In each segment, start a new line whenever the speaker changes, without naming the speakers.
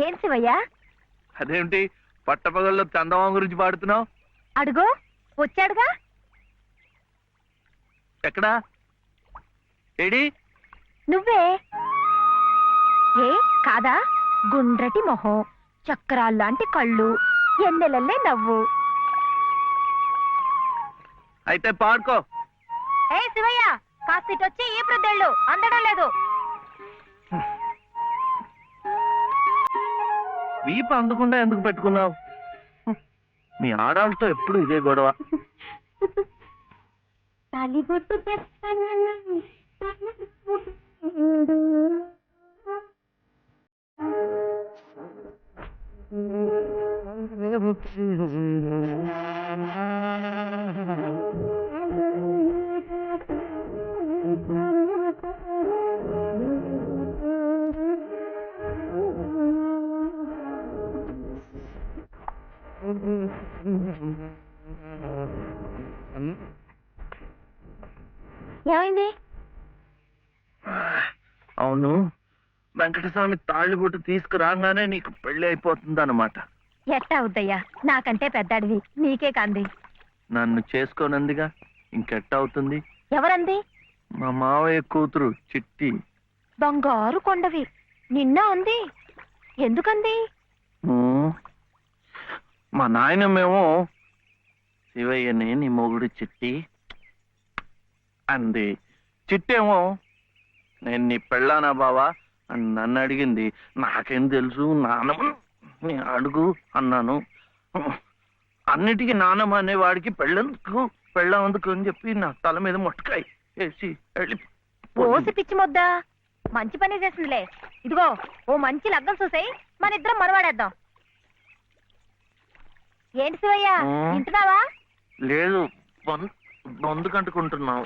ఏం శివయ్య?
అదేంటి పట్టపగల్లో చందమామ గురించి పాడుతున్నావు?
అడుగో వచ్చాడుగా.
ఎక్కడా? ఏడి?
నువ్వే. ఏ కాదా? గుండ్రటి మొహం, చక్రాల్లాంటి కళ్ళు, ఎన్నెలల్లే నవ్వు.
అయితే పాడుకో.
ఏ శివయ్య, కాస్త ఇటొచ్చి ఈ ప్రద్దెళ్ళు అందడం లేదు.
వీపు అందకుండా ఎందుకు పెట్టుకున్నావు? మీ ఆడాలతో ఎప్పుడు ఇదే గొడవ.
ఏమైంది?
అవును, వెంకటస్వామి తాళ్ళిబొట్టు తీసుకురాగానే నీకు పెళ్లి అయిపోతుంది అన్నమాట.
ఎట్టా అవుద్దయ్యా, నాకంటే పెద్దాడివి, నీకే కాంది.
నన్ను చేసుకోనందిగా, ఇంకెట్ట అవుతుంది?
ఎవరంది?
మా మావయ్య కూతురు చిట్టి.
బంగారు కొండవి, నిన్న అంది. ఎందుకంది?
మా నాయనమేమో శివయ్యని నీ మొగుడు చిట్టి అంది. చిట్టేమో నేను నీ పెళ్ళానా బావా అని నన్ను అడిగింది. నాకేం తెలుసు, నానమ్మ నీ అడుగు అన్నాను. అన్నిటికీ నానమ్మ అనేవాడికి పెళ్ళందుకు పెళ్ళందుకు అని చెప్పి నా తల మీద మొట్టకాయ వేసి వెళ్ళి
పోసి పిచ్చి మొద్దా, మంచి పని చేసిందిలే. ఇదిగో ఓ మంచి లగ్గం చూసాయి, మన ఇద్దరం మరవాడేద్దాం. ఏంటి శివయ్య, వింటున్నావా?
లేదు, బొందు కంటుకుంటున్నావు.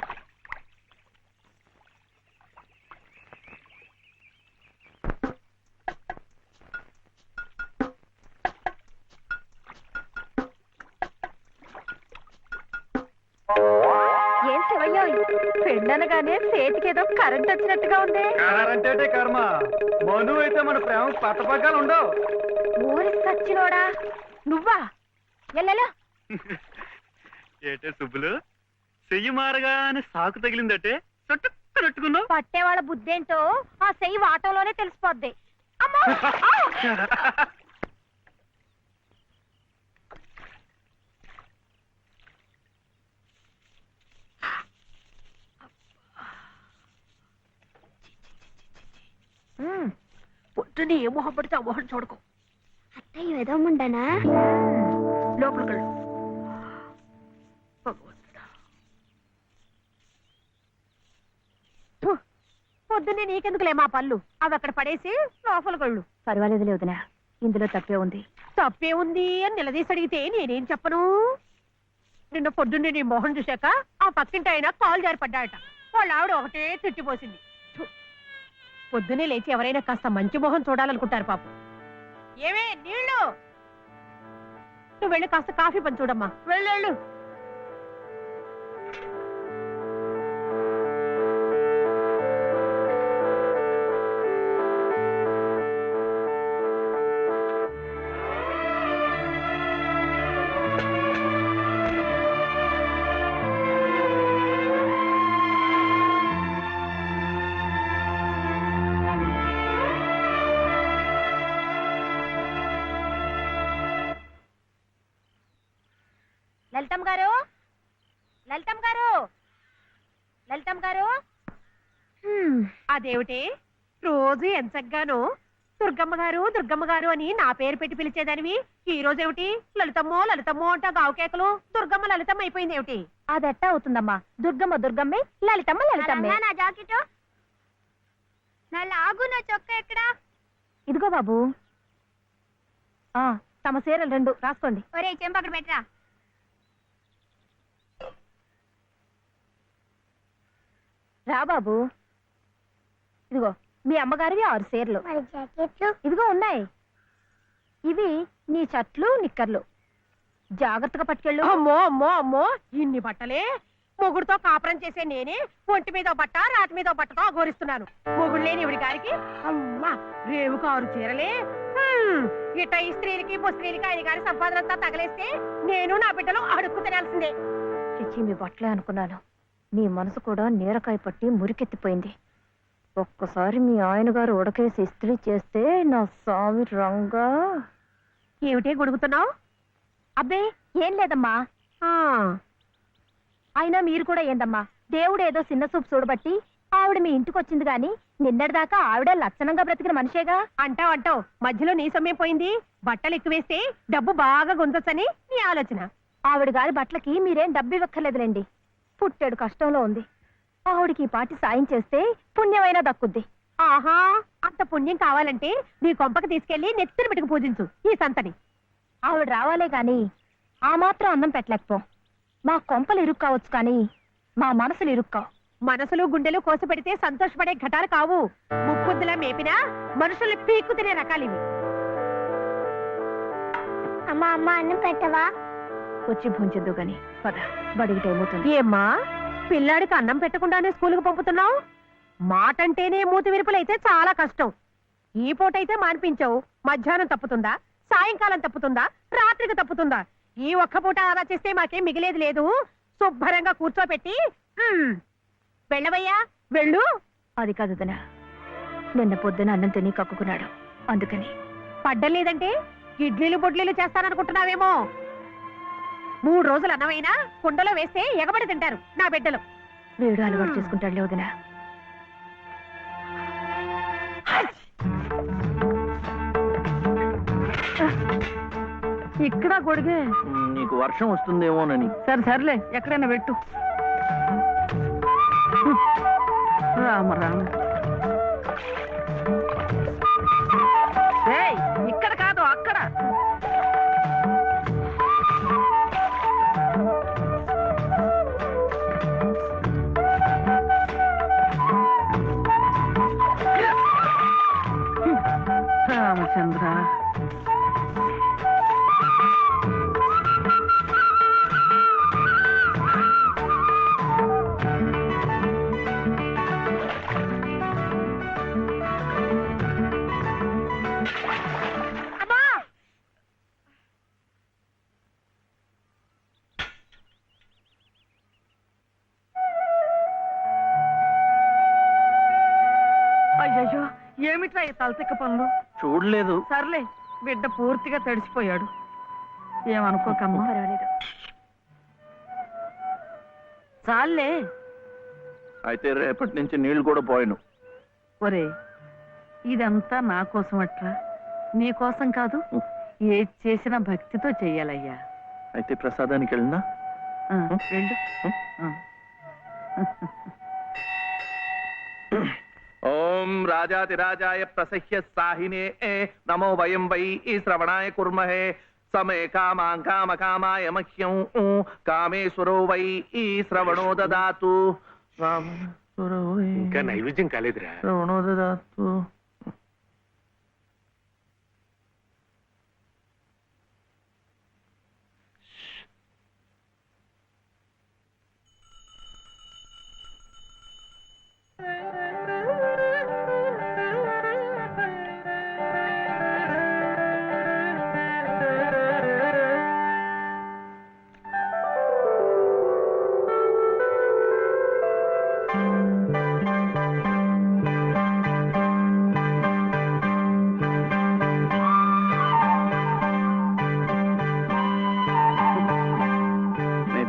ఏం శివయ్య, పెళ్ళనగానే చేతికేదో కరెంట్ వచ్చినట్టుగా ఉంది.
కరెంటే కర్మ, మను అయితే మన ప్రేమ పట్టపగ్గాలు ఉండవు.
ఊరి సచ్చినోడా నువ్వా? ఎల్లెలా
ఏటే సుబ్బులు, చెయ్యి మారగానే సాకు తగిలిందటే చుట్టుకున్నట్టుకున్నావు.
పట్టేవాళ్ళ బుద్ధేంటో ఆ చెయ్యి వాటంలోనే తెలిసిపోద్ది. అమ్మో! పొద్దున్నే ఏ మొహం పడితే ఆ మొహం చూడకు.
అత్తయ్య ఏదో ఉండనా?
లోపలికి పొద్దున్నే నీకెందుకులే మా పళ్ళు, అవి అక్కడ పడేసి లోపలికి వెళ్ళు. పర్వాలేదులే వదినా, ఇందులో తప్పే ఉంది. తప్పే ఉంది అని నిలదీసి అడిగితే నేనేం చెప్పను? నిన్న పొద్దున్నే నీ మొహం చూశాక ఆ పక్కింటి ఆయన కాలు జారి పడ్డాయట. వాళ్ళ ఆవిడ ఒకటే తిట్టిపోసింది. పొద్దున్నే లేచి ఎవరైనా కాస్త మంచి మొహం చూడాలనుకుంటారు పాపం. ఏమే నీళ్ళు, నువ్వు వెళ్ళి కాస్త కాఫీ పని చూడమ్మా. వెళ్ళు. లలితమ్మ గారు, లలితమ్మ గారు, లలితమ్మ గారు. అదేమిటి రోజు ఎంచగ్గాను దుర్గమ్మ గారు దుర్గమ్మ గారు అని నా పేరు పెట్టి పిలిచేదానివి, ఈ రోజు ఏమిటి లలితమ్మో లలితమ్మో అంటా గావుకేకలు దుర్గమ్మ లలితమ్మ అయిపోయింది ఏమిటి? అదెట్టా అవుతుందమ్మా, దుర్గమ్మ దుర్గమ్మే, లలితమ్మ లలితమ్మే.
నా జాకెట్, నా లాగు, నా చొక్కా ఎక్కడా?
ఇదిగో బాబు, తమ చీరలు 2 రాసుకోండి.
ఒరే చెంప అక్కడ పెట్టరా.
రా బాబు, ఇదిగో మీ అమ్మగారివి 6 చీరలు. ఇదిగో ఉన్నాయి. ఇవి నీ చట్లు నిక్కర్లు, జాగ్రత్తగా పట్టుకెళ్ళు. అమ్మో అమ్మో అమ్మో, ఇన్ని బట్టలే? మొగుడుతో కాపురం చేసే నేనే ఒంటి మీద బట్ట రాటి మీద బట్టతో అఘోరిస్తున్నాను. మొగుడు లేని ఇవిడి గారికి అమ్మా రేవుకు 6 చీరలే. ఇట ఈ స్త్రీలకి ముస్త్రీలకి ఆయన గారి సంపాదన అంతా తగలేస్తే నేను నా బిడ్డలు అడుక్కు తినాల్సిందే. చిచ్చి మీ బట్టలే అనుకున్నాను. మీ మనసు కూడా నీరకాయ పట్టి మురికెత్తిపోయింది. ఒక్కసారి మీ ఆయన గారు ఉడకేసి ఇస్త్రీ చేస్తే నా స్వామి రంగా. ఏమిటే గొడుగుతున్నావు? అబ్బే ఏం లేదమ్మా. అయినా మీరు కూడా ఏందమ్మా, దేవుడు ఏదో చిన్న చూపు చూడబట్టి ఆవిడ మీ ఇంటికి వచ్చింది గాని నిన్నటిదాకా ఆవిడ లక్షణంగా బ్రతికిన మనిషేగా. అంటావు మధ్యలో నీ సమయం పోయింది. బట్టలు ఎక్కువేస్తే డబ్బు బాగా గుంజొచ్చని నీ ఆలోచన. ఆవిడ గారి బట్టలకి మీరేం డబ్బు ఇవ్వక్కర్లేదులేండి. పుట్టాడు కష్టంలో ఉంది. ఆవిడికి ఈ పాటి సాయం చేస్తే పుణ్యమైనా దక్కుద్ది. ఆహా, అంత పుణ్యం కావాలంటే నీ కొంపకి తీసుకెళ్లి నెత్తిన పెట్టుకు పూజించు ఈ సంతని. ఆవిడ రావాలే గాని ఆ మాత్రం అన్నం పెట్టలేకపో. మా కొంపలు ఇరుక్కు కావచ్చు కానీ మా మనసులు ఇరుక్కావు. మనసులు గుండెలు కోసి పెడితే సంతోషపడే ఘటాలు కావు. ముక్కుద్దులా మేపినా మనుషుల్ని పీక్కు తినే రకాలివి.
అమ్మా అమ్మ అన్నం పెట్టవా?
వచ్చి భుంచద్దు గాని పద, బడికి టైం అవుతుంది. ఏమ్మా, పిల్లాడికి అన్నం పెట్టకుండానే స్కూల్కి పంపుతున్నావు? మాటంటేనే మూతి విరుపులైతే చాలా కష్టం. ఈ పూటైతే మానిపించావు, మధ్యాహ్నం తప్పుతుందా, సాయంకాలం తప్పుతుందా, రాత్రికి తప్పుతుందా? ఈ ఒక్క పూట ఆదా చేస్తే మాకేం మిగిలేదు లేదు. శుభ్రంగా కూర్చోపెట్టి వెళ్ళవయ్యా వెళ్ళు. అది కాదు వదినా, నిన్న పొద్దున అన్నం తిని కక్కుకున్నాడు, అందుకని. పడ్డం లేదంటే ఇడ్లీలు బొడ్లీలు చేస్తాననుకుంటున్నావేమో. 3 రోజులు అన్నమైనా కుండలో వేస్తే ఎగబడి తింటారు నా బిడ్డలు. వీడు అలవాటు చేసుకుంటాడులే వదినా. ఇక్కడ గొడిగే.
నీకు వర్షం వస్తుందేమోనని.
సర్లే ఎక్కడైనా పెట్టు. రామ రామ. ఇక్కడ కాదు అక్కడ. రామచంద్ర, అయ్యో ఏమిట్రా ఈ తలతిక్క పనులు?
చూడలేదు.
సర్లే, బిడ్డ పూర్తిగా తడిసిపోయాడు. ఏమనుకోకమ్మా. పర్వాలేదు, చాలే.
అయితే రేపటి నుంచి నీళ్లు కూడా పోయాను.
ఒరే, ఇదంతా నా కోసం అట్రా, నీ కోసం కాదు. ఏది చేసినా భక్తితో చెయ్యాలయ్యా.
అయితే ప్రసాదానికి వెళ్ళినా
వెళ్ళు.
ఓం రాజాతిరాజాయ ప్రసహ్య సాహినే నమో వయం వై శ్రవణాయ కుర్మహే సమే కామాం కామకామాయ మహ్యం కామేశ్వరో వై శ్రవణో దదాతు.
ఇంకా నైవేద్యం కాలేదురా.
శ్రవణో దదాతు.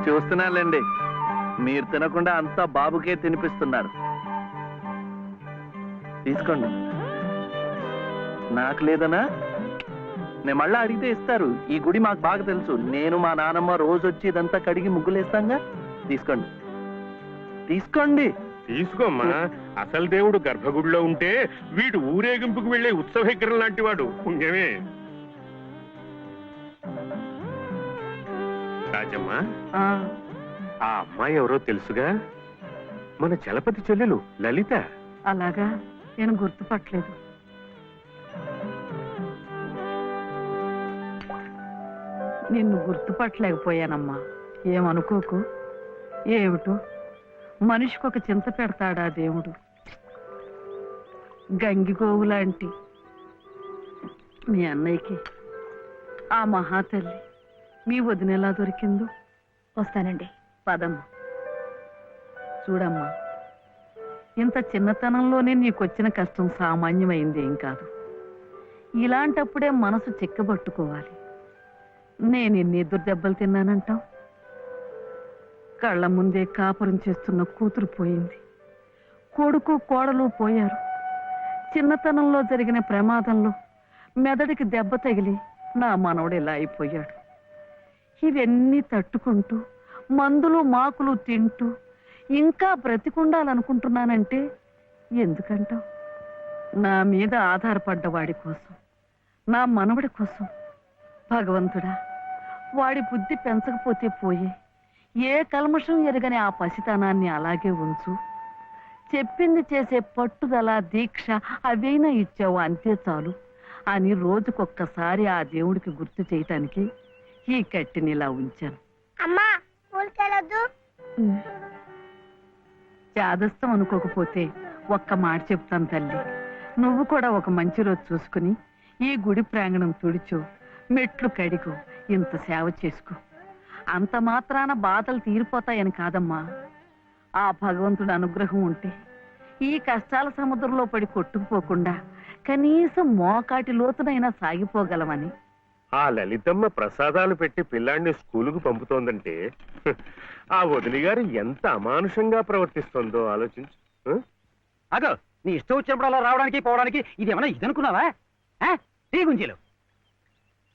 చూస్తున్నానండి, మీరు తినకుండా అంతా బాబుకే తినిపిస్తున్నారు. తీసుకోండి. నాకు లేదనా? నేను మళ్ళా అడిగితే ఇస్తారు. ఈ గుడి మాకు బాగా తెలుసు. నేను మా నానమ్మ రోజు వచ్చి ఇదంతా కడిగి ముగ్గులేస్తాంగా. తీసుకోండి, తీసుకోండి.
తీసుకోమ్మా. అసలు దేవుడు గర్భగుడిలో ఉంటే వీడు ఊరేగింపుకు వెళ్లే ఉత్సవ విగ్రహం లాంటి వాడు. పుణ్యమే. రాజమ్మ, ఆ అమ్మాయి ఎవరో తెలుసుగా? మన చలపతి చెల్లెలు లలిత.
అలాగా, నేను గుర్తుపట్టలేదు. నిన్ను గుర్తుపట్టలేకపోయానమ్మా. ఏమనుకోకు. ఏమిటో మనిషికొక చింత పెడతాడా దేవుడు. గంగిగోవు లాంటి
మీ అన్నయ్యకి ఆ మహాతల్లి మీ వదిన ఎలా దొరికిందో.
వస్తానండి.
పదమ్మా. చూడమ్మా, ఇంత చిన్నతనంలోనే నీకొచ్చిన కష్టం సామాన్యమైంది ఏం కాదు. ఇలాంటప్పుడే మనసు చిక్కబట్టుకోవాలి. నేను ఎన్ని ఎదురు దెబ్బలు తిన్నానంటావు? కళ్ళ ముందే కాపురం చేస్తున్న కూతురు పోయింది, కొడుకు కోడలు పోయారు. చిన్నతనంలో జరిగిన ప్రమాదంలో మెదడికి దెబ్బ తగిలి నా మనవడు ఇలా అయిపోయాడు. ఇవన్నీ తట్టుకుంటూ మందులు మాకులు తింటూ ఇంకా బ్రతికుండాలనుకుంటున్నానంటే ఎందుకంటావు? నా మీద ఆధారపడ్డ వాడి కోసం, నా మనవడి కోసం. భగవంతుడా, వాడి బుద్ధి పెంచకపోతే పోయే, ఏ కల్మషం ఎరగని ఆ పసితనాన్ని అలాగే ఉంచు. చెప్పింది చేసే పట్టుదల, దీక్ష అవైనా ఇచ్చావు, అంతే చాలు అని రోజుకొక్కసారి ఆ దేవుడికి గుర్తు చేయటానికి ఈ కట్టిని ఇలా ఉంచాను.
అమ్మా ఊరికెళ్ళొద్దు.
చాదస్తం అనుకోకపోతే ఒక్క మాట చెప్తాను తల్లి. నువ్వు కూడా ఒక మంచి రోజు చూసుకుని ఈ గుడి ప్రాంగణం తుడిచో, మెట్లు కడిగో, ఇంత సేవ చేసుకో. అంత మాత్రాన బాధలు తీరిపోతాయని కాదమ్మా. ఆ భగవంతుడి అనుగ్రహం ఉంటే ఈ కష్టాల సముద్రంలో పడి కొట్టుకుపోకుండా కనీసం మోకాటి లోతునైనా సాగిపోగలమని.
ఆ లలితమ్మ ప్రసాదాలు పెట్టి పిల్లాడిని స్కూలుకు పంపుతోందంటే ఆ వదిలి గారు ఎంత అమానుషంగా ప్రవర్తిస్తుందో ఆలోచించు.
అగో, నీ ఇష్టం వచ్చినప్పుడు అలా రావడానికి పోవడానికి ఇది ఏమన్నా ఇదనుకున్నావా? టీ గుంజీలు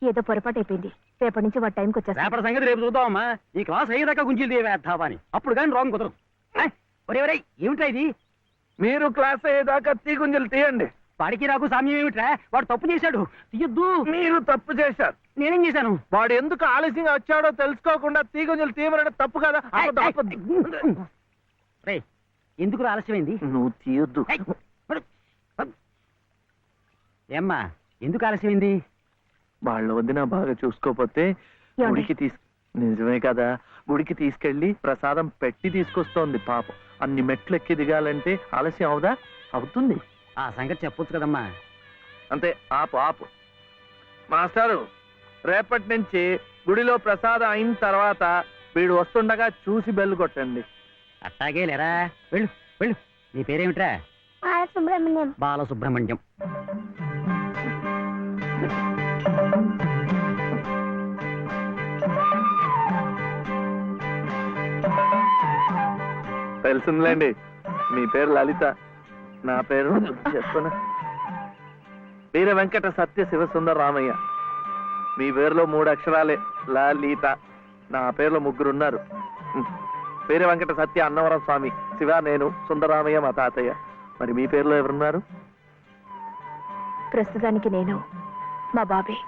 ఏదో పొరపాటు అయిపోయింది. రేపటి నుంచి వాడి టైంకి వచ్చేస్తా.
రేపటి సంగతి రేపు చూద్దామమ్మా. ఈ క్లాస్ అయ్యేదాకా గుంజీలు తీవేద్దావా అని, అప్పుడు కానీ రాంగ్ కుదరదు. ఒరే ఒరే, ఏమిట్రా ఇది?
మీరు క్లాస్ అయ్యేదాకా తీగుంజలు తీయండి.
వాడికి నాకు సామ్యం ఏమిట్రా? వాడు తప్పు చేశాడు, తీయొద్దు.
మీరు తప్పు చేశారు.
నేనేం చేశాను?
వాడు ఎందుకు ఆలస్యంగా వచ్చాడో తెలుసుకోకుండా తీగుంజలు తీయమనడం తప్పు కదా.
రే, ఎందుకు ఆలస్యమైంది?
నువ్వు తీయొద్దు.
ఏమ్మా, ఎందుకు ఆలస్యమైంది?
వాళ్ళ వదిన బాగా చూసుకోపోతే గుడికి నిజమే కదా, గుడికి తీసుకెళ్లి ప్రసాదం పెట్టి తీసుకొస్తోంది పాపం. అన్ని మెట్లు ఎక్కి దిగాలంటే ఆలస్యం అవుదా? అవుతుంది.
ఆ సంగతి చెప్పొచ్చు కదమ్మా.
అంతే, ఆపు ఆపు. మాస్టారు, రేపటి నుంచి గుడిలో ప్రసాదం అయిన తర్వాత వీడు వస్తుండగా చూసి బెల్లు కొట్టండి.
అట్టాగే లేరా, వెళ్ళు వెళ్ళు. నీ పేరేమిట్రా?
బాలసుబ్రహ్మణ్యం.
బాలసుబ్రహ్మణ్యం.
తెలుసుందిలేండి, మీ పేరు లలిత, నా పేరు చెప్పున వీర వెంకట సత్య శివసుందర రామయ్య. మీ పేరులో 3 అక్షరాలే, లలిత. నా పేరులో 3 ఉన్నారు. వీర వెంకట సత్య అన్నవరం స్వామి, శివ నేను, సుందరరామయ్య మా తాతయ్య. మరి మీ పేరులో ఎవరున్నారు?
ప్రస్తుతానికి నేను, మా బాబే.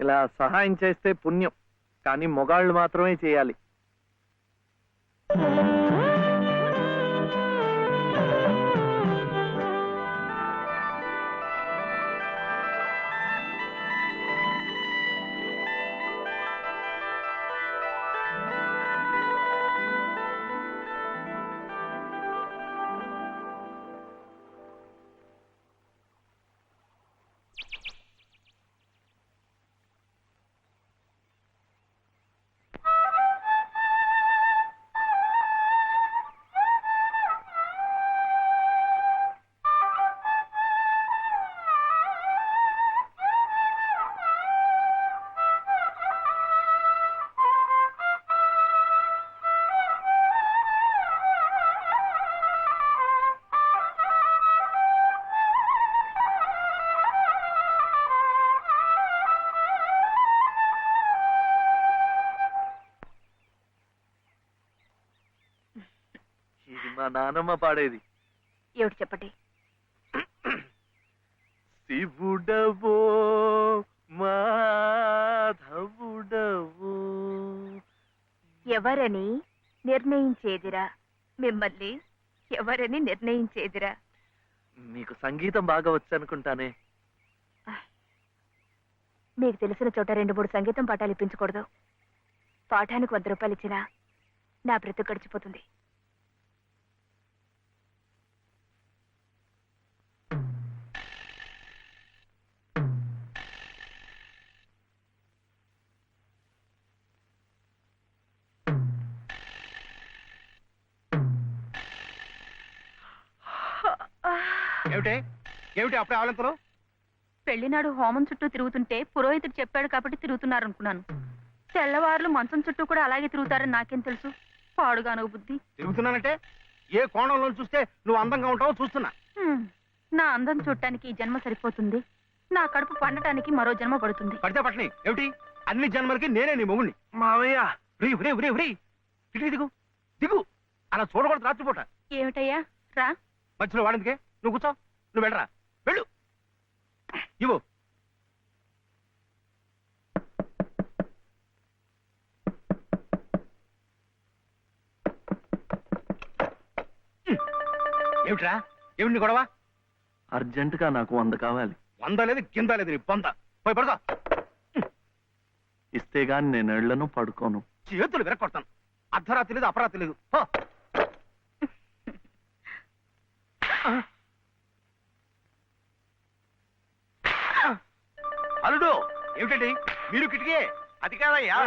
ఇలా సహాయం చేస్తే పుణ్యం, కానీ మొగాళ్ళు మాత్రమే చేయాలి. ఇది మా నానమ్మ పాడేది.
ఏమిటి చెప్పండి.
శివుడవో మాధవుడవో.
ఎవరని
నిర్ణయించేదిరా మిమ్మల్ని ఎవరని నిర్ణయించేదిరా.
మీకు సంగీతం బాగా వచ్చనుకుంటానే.
మీకు తెలిసిన చోట 2-3 సంగీతం పాఠాలు ఇప్పించకూడదు. పాఠానికి 100 రూపాయలు ఇచ్చినా నా బ్రతుకు గడిచిపోతుంది.
ఏమిటి అప్పుడే ఆవలింతలు?
పెళ్లినాడు హోమం చుట్టూ తిరుగుతుంటే పురోహితుడు చెప్పాడు కాబట్టి తిరుగుతున్నారనుకున్నాను. తెల్లవారులు మంచం చుట్టూ కూడా అలాగే తిరుగుతారని నాకేం తెలుసు? పాడుగాను బుద్ధి.
తిరుగుతున్నానంటే ఏ కోణంలో చూస్తే నువ్వు అందంగా ఉంటావో చూస్తున్నా.
నా అందం చూడటానికి ఈ జన్మ సరిపోతుంది. నా కడుపు పండటానికి మరో జన్మ పడుతుంది.
పడితే పట్టని ఏమిటి? అన్ని జన్మలకి నేనే నీ మొగుణ్ణి.
మావయ్య,
ఇటు దిగు దిగు. అలా చూడకూడదు రాత్రిపూట.
ఏమిటయ్యా రా.
మధ్యలో వాడిందికే నువ్వు కూర్చో. నువ్వు వెళ్ళరా, వెళ్ళు. ఇవ్వు. ఏమిట్రా? ఏమిటి గొడవ?
అర్జెంటుగా నాకు 100 కావాలి.
100 లేదు కింద లేదు నీ పొంద. పోయి పడుకో.
ఇస్తే గాని నేను ఎళ్లను, పడుకోను.
చేతులు విరక్కొడతాను. అర్ధరాత్రి లేదు అపరాత్రి లేదు. పో.
అల్లుడు,
ఏమిటండి మీరు కిటికీ?
అది కాదయ్యా,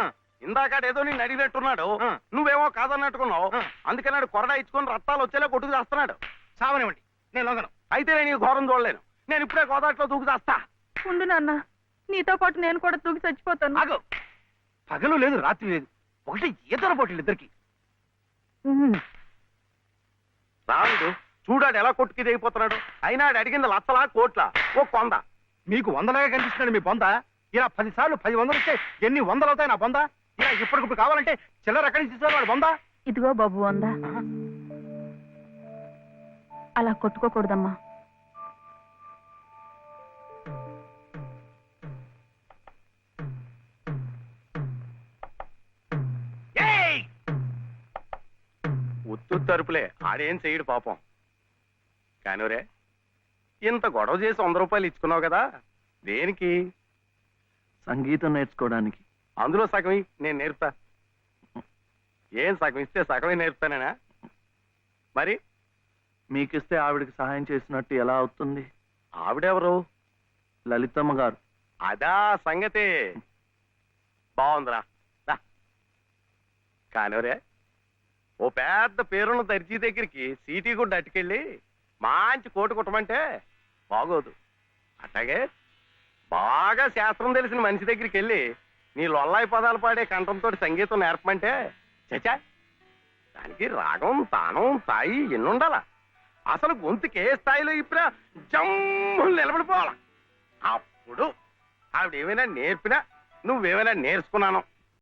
ఇందాకడేదో నేను అడిగినట్టున్నాడు. నువ్వేమో కాదన్నట్టుకున్నావు. అందుకన్నాడు కొరడా ఇచ్చుకొని రక్తాలు వచ్చేలా కొట్టుకు చేస్తున్నాడు.
సావనివ్వండి, నేను లొంగను.
అయితే నేను ఈ ఘోరం చూడలేను. నేను ఇప్పుడే గోదాట్లో దూకు చేస్తా.
ఉండు నాన్న, నీతో పాటు నేను కూడా దూకి చచ్చిపోతాను.
ఆగు. పగలు లేదు రాత్రి లేదు, ఒకటి ఈతర పోటీలు ఇద్దరికి.
రాడు చూడాడు ఎలా కొట్టుకి దిగిపోతున్నాడు. అయినా ఆడు అడిగింది లచ్చలా కోట్ల ఓ కొంద.
మీకు 100లాగా కనిపిస్తున్నాడు మీ బొంద. ఇలా 10 సార్లు 10 వందలు ఇస్తే ఎన్ని 100 అవుతాయి నా బొంద? ఇలా ఇప్పటికిప్పుడు కావాలంటే చిల్లర ఎక్కడి నుంచి ఇస్తారు వాడు బొంద?
ఇదిగో బాబు అందా, అలా కొట్టుకోకూడదమ్మా.
ఉత్తు తరుపులే, ఆడేం చెయ్యడు పాపం. కానివరే, ఇంత గొడవ చేసి 100 రూపాయలు ఇచ్చుకున్నావు కదా, దేనికి?
సంగీతం నేర్చుకోవడానికి.
అందులో సగం నేను నేర్పుతా. ఏం సగం ఇస్తే సగమే నేర్పుతానేనా? మరి
మీకిస్తే ఆవిడకి సహాయం చేసినట్టు ఎలా అవుతుంది?
ఆవిడెవరు?
లలితమ్మ గారు.
అదా సంగతి. బాగుందిరా. కానివరే, ఓ పెద్ద పేరున్న దర్జీ దగ్గరికి సీటీ కూడా అట్టుకెళ్ళి మంచి కోటు కుట్టమంటే బాగోదు. అట్లాగే బాగా శాస్త్రం తెలిసిన మనిషి దగ్గరికి వెళ్ళి నీ లొల్లాయి పదాలు పాడే కంఠంతో సంగీతం నేర్పమంటే చచ్చా, దానికి రాగం తానం స్థాయి ఎన్నుండాలా? అసలు గొంతుకి ఏ స్థాయిలో ఇప్పుడా జమ్ములు నిలబడిపోవాలా. అప్పుడు ఆవిడ ఏమైనా నేర్పినా నువ్వేమైనా నేర్చుకున్నాను